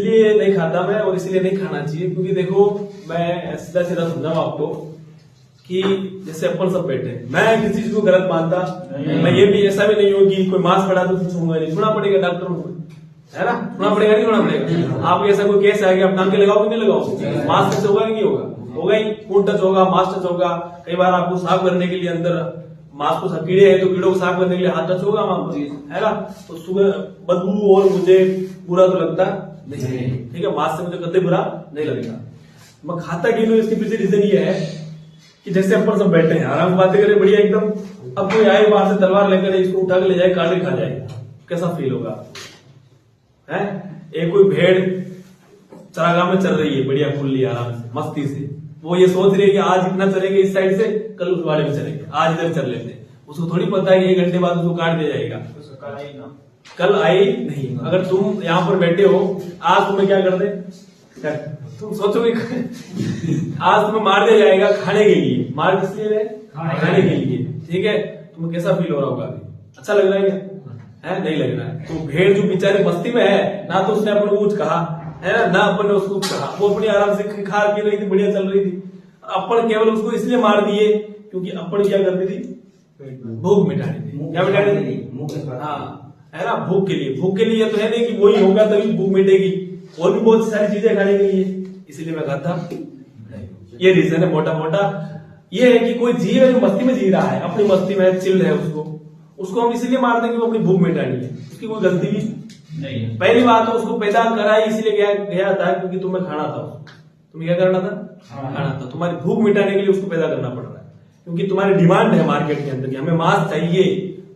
इसलिए नहीं खाता मैं, और इसलिए नहीं खाना चाहिए क्योंकि देखो मैं सीधा सीधा समझाऊं आपको कि जैसे अपन सब बैठे हैं, मैं किसी चीज को गलत मानता, मैं ये भी ऐसा भी नहीं हूँ कि कोई मास्क पड़ा तो छूंगा नहीं, छूना पड़ेगा डॉक्टर को, है ना, छूना पड़ेगा नहीं छूना पड़ेगा। आप ऐसा कोई केस आ गया आप टांग के लगाओ कि नहीं लगाओ, मास्क से होगा नहीं होगा, होगा ही, खून टच होगा, मास्क टच होगा। कई बार आपको साफ करने के लिए अंदर मास्क को कीड़े है तो कीड़ों को साफ करने के लिए हाथ टच होगा है ना, तो सुबह बदबू और मुझे बुरा तो लगता नहीं, ठीक है, मास्क से मुझे कभी बुरा नहीं लगेगा। मैं खाता क्यों नहीं, इसके पीछे रीजन ये है कि जैसे अपन सब बैठे हैं आराम बातें करें बढ़िया एकदम, अब कोई आए बाहर से तलवार लेकर इसको उठा के ले जाए, काट के खा जाए, कैसा फील होगा? है एक कोई भेड़ चरागाह में चल रही है बढ़िया खुली आराम से मस्ती से, वो ये सोच रही है कि आज इतना चलेंगे इस साइड से, कल उस वाड़े में चलेंगे, आज इधर चल लेते हैं। उसको थोड़ी पता है कि 1 घंटे बाद उसको काट दिया जाएगा, कल आई नहीं। अगर तुम यहाँ पर बैठे हो, आज तुम्हें क्या कर दे, तुम सोचोगे आज तुम्हें मार दिया जाएगा खाने के लिए, मार किस लिए? खाने के लिए, ठीक है। तुम्हें कैसा फील हो रहा होगा? अभी अच्छा लग रहा है क्या? है नहीं लग रहा है। तो भेड़ जो बेचारी मस्ती में है ना, तो उसने अपन को कुछ कहा है ना अपन ने उसको कहा, वो अपनी आराम से खा पी रही थी, बढ़िया चल रही थी। अपन केवल उसको इसलिए मार दिए क्योंकि अपन क्या करती थी, भूख मिटानी थी। क्या मिटानी थी? हाँ, है ना, भूख के लिए। भूख के लिए तो है नहीं कि वही होगा तभी भूख मिटेगी, और भी बहुत सारी चीजें खाने के लिए, इसीलिए मैं खाता। ये रीजन है मोटा मोटा, ये है कि कोई जीव है जो मस्ती में जी रहा है, अपनी मस्ती में चिल है, उसको हम इसीलिए मार देंगे, वो अपनी भूख मिटानी है, उसकी कोई गलती भी नहीं। पहली बात तो उसको पैदा करा ही इसलिए गया था क्योंकि तुम्हें खाना था, तुम्हें क्या करना था? खाना था। तुम्हारी भूख मिटाने के लिए उसको पैदा करना पड़ रहा है, क्योंकि तुम्हारी डिमांड है मार्केट के अंदर कि हमें मांस चाहिए,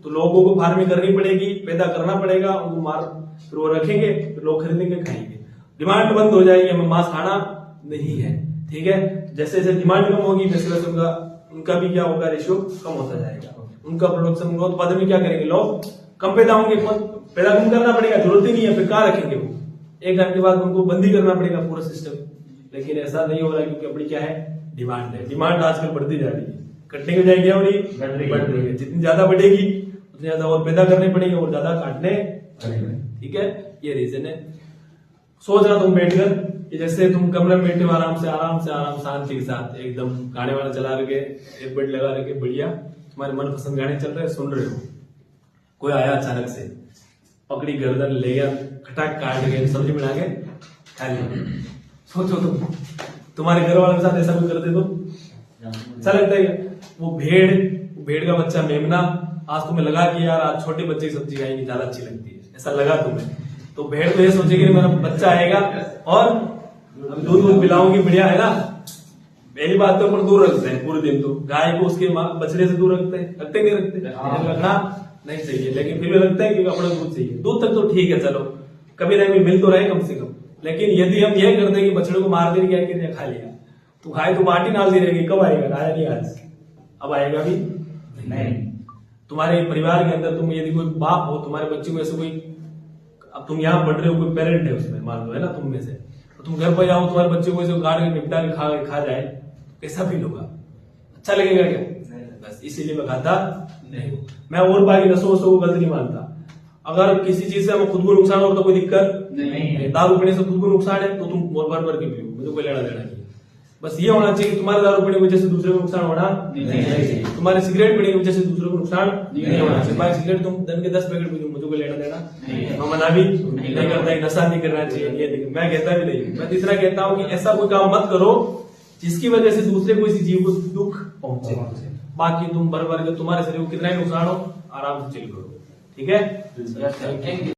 तो लोगों को फार्मिंग करनी पड़ेगी, पैदा करना पड़ेगा, उनको मार फिर वो रखेंगे, फिर लोग खरीदेंगे खाएंगे। डिमांड बंद हो जाएगी, हमें मांस खाना नहीं है, ठीक है। जैसे जैसे डिमांड कम होगी वैसे वैसे उनका भी क्या होगा, रेशियो कम होता जाएगा, उनका प्रोडक्शन, उनका उत्पादन में क्या करेंगे, लोग कम पैदा होंगे, पैदा कम करना पड़ेगा, जरूरत ही नहीं है, फिर कहाँ रखेंगे वो, एक टाइम के बाद उनको बंदी करना पड़ेगा पूरा सिस्टम। लेकिन ऐसा नहीं हो रहा है क्योंकि अपनी क्या है, डिमांड है। डिमांड आजकल बढ़ती जा रही है, कटने की बजाय क्या हो रही है, बढ़ रही है। जितनी ज्यादा बढ़ेगी उतनी ज्यादा और पैदा करने पड़ेंगे और ज्यादा काटने पड़ेंगे, ठीक है। ये रीजन है। सोच रहा तुम बैठकर कि जैसे तुम कमरे में बैठे हो आराम से शांति के साथ एकदम गाने वाला चला रखे, एक बेड लगा रखे, बढ़िया तुम्हारे मनपसंद गाने चल रहे, सुन रहे हो। कोई आया अचानक से, पकड़ी गर्दन ले गया, खटाक काट के सब्जी बना के खा लिया। सोचो तुम्हारे घर वालों के साथ ऐसा कुछ करते तो अच्छा लगता है क्या? वो भेड़ का बच्चा मेमना, आज तुम्हें लगा कि यार आज छोटे बच्चे की सब्जी खाएंगे ज्यादा अच्छी लगती है, ऐसा लगा तुम्हें, तो भेड़ तो ये सोचेगी मेरा बच्चा आएगा और दूध पिलाऊंगी, बढ़िया है ना। पहली बात तो अपन दूर रखते हैं पूरे दिन, तो गाय को उसके बछड़े से दूर रखते हैं, रखते नहीं रखते, रखना नहीं चाहिए, लेकिन फिर भी लगता है कि अपना दूध चाहिए। दूध तक तो ठीक है, चलो कभी ना कभी मिल तो रहे कम से कम, लेकिन यदि हम यह करते हैं कि बछड़े को मार दे क्या खा लिया, तो गाय तो बाटी नाल दी रहेगी, कब आएगा? आया नहीं आज, अब आएगा भी नहीं। तुम्हारे परिवार के अंदर तुम यदि कोई बाप हो, तुम्हारे बच्चे को ऐसे कोई, अब तुम यहाँ पढ़ रहे हो, कोई पेरेंट है उसमें मान लो, है ना, तुम में से, तो तुम घर पर जाओ, तुम्हारे बच्चे को ऐसे गाड़ के निपटा के खा जाए, कैसा फील होगा? अच्छा लगेगा क्या? बस इसीलिए मैं खाता नहीं हूँ। मैं और बाकी नशों को गलत नहीं मानता। अगर किसी चीज से हमें खुद को नुकसान हो तो कोई दिक्कत नहीं, दारू पीने से खुद को नुकसान है तो तुम भर के पियो, मुझे कोई लेना देना नहीं। बस ये होना चाहिए कि तुम्हारे दारू पीने की वजह से दूसरे को नुकसान होना नहीं चाहिए, तुम्हारे सिगरेट पीने की वजह से दूसरे को नुकसान नहीं होना चाहिए। भाई सिगरेट तुम दिन के 10 पैकेट पीओ, मुझे कोई लेना देना मैं मना भी नहीं करता, नशा नहीं करना चाहिए, ये मैं कहता भी नहीं। मैं तीसरा कहता हूँ कि ऐसा कोई काम मत करो जिसकी वजह से दूसरे को किसी जीव को दुख पहुंचे। बाकी तुम भर के तुम्हारे शरीर को कितना ही नुकसान हो, आराम से चिल करो, ठीक है।